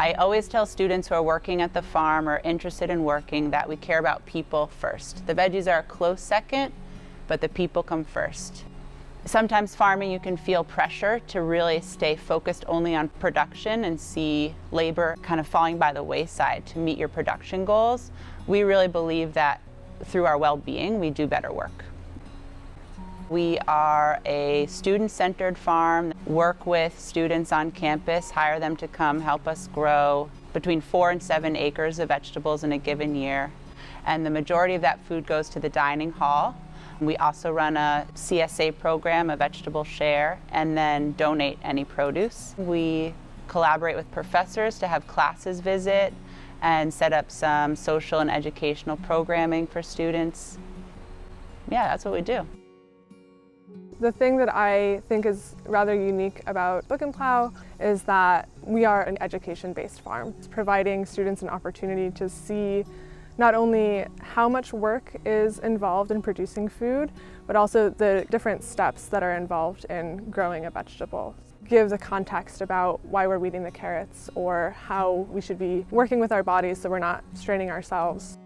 I always tell students who are working at the farm or interested in working that we care about people first. The veggies are a close second, but the people come first. Sometimes farming, you can feel pressure to really stay focused only on production and see labor kind of falling by the wayside to meet your production goals. We really believe that through our well-being, we do better work. We are a student-centered farm, work with students on campus, hire them to come help us grow between 4 and 7 acres of vegetables in a given year. And the majority of that food goes to the dining hall. We also run a CSA program, a vegetable share, and then donate any produce. We collaborate with professors to have classes visit and set up some social and educational programming for students. Yeah, that's what we do. The thing that I think is rather unique about Book and Plow is that we are an education-based farm. It's providing students an opportunity to see not only how much work is involved in producing food, but also the different steps that are involved in growing a vegetable. Give the context about why we're weeding the carrots or how we should be working with our bodies so we're not straining ourselves.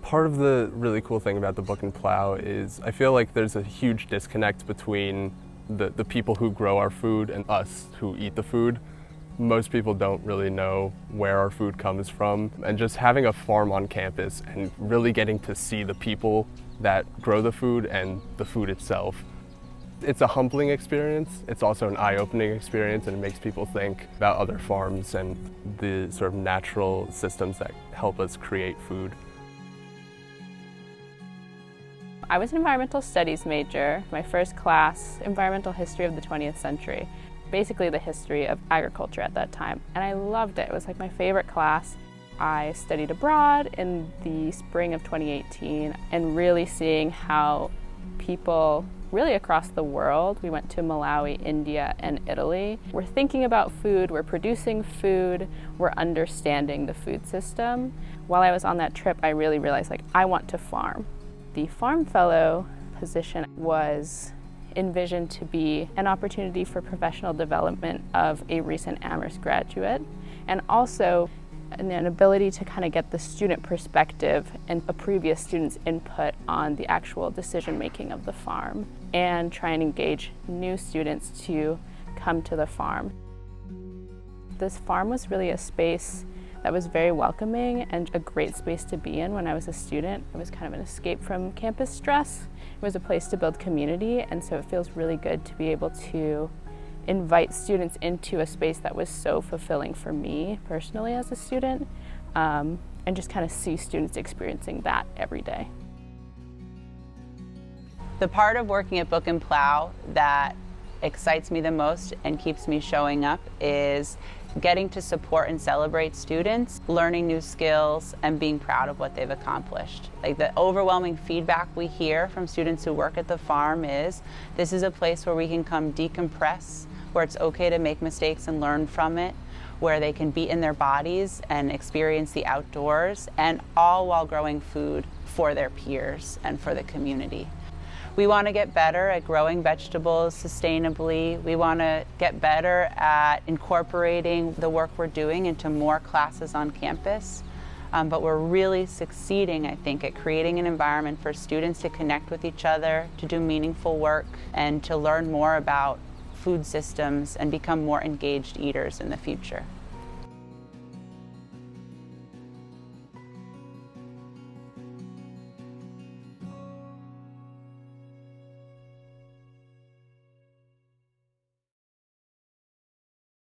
Part of the really cool thing about the Book and Plow is I feel like there's a huge disconnect between the people who grow our food and us who eat the food. Most people don't really know where our food comes from, and just having a farm on campus and really getting to see the people that grow the food and the food itself. It's a humbling experience. It's also an eye-opening experience, and it makes people think about other farms and the sort of natural systems that help us create food. I was an environmental studies major. My first class, environmental history of the 20th century. Basically the history of agriculture at that time. And I loved it. It was like my favorite class. I studied abroad in the spring of 2018 and really seeing how people really across the world, we went to Malawi, India, and Italy. We're thinking about food, we're producing food, we're understanding the food system. While I was on that trip, I really realized I want to farm. The Farm Fellow position was envisioned to be an opportunity for professional development of a recent Amherst graduate, and also an ability to kind of get the student perspective and a previous student's input on the actual decision making of the farm, and try and engage new students to come to the farm. This farm was really a space that was very welcoming and a great space to be in when I was a student. It was kind of an escape from campus stress. It was a place to build community, and so it feels really good to be able to invite students into a space that was so fulfilling for me personally as a student, and just kind of see students experiencing that every day. The part of working at Book and Plow that excites me the most and keeps me showing up is getting to support and celebrate students, learning new skills, and being proud of what they've accomplished. The overwhelming feedback we hear from students who work at the farm is, this is a place where we can come decompress, where it's okay to make mistakes and learn from it, where they can be in their bodies and experience the outdoors, and all while growing food for their peers and for the community. We want to get better at growing vegetables sustainably. We want to get better at incorporating the work we're doing into more classes on campus. But we're really succeeding, I think, at creating an environment for students to connect with each other, to do meaningful work, and to learn more about food systems and become more engaged eaters in the future.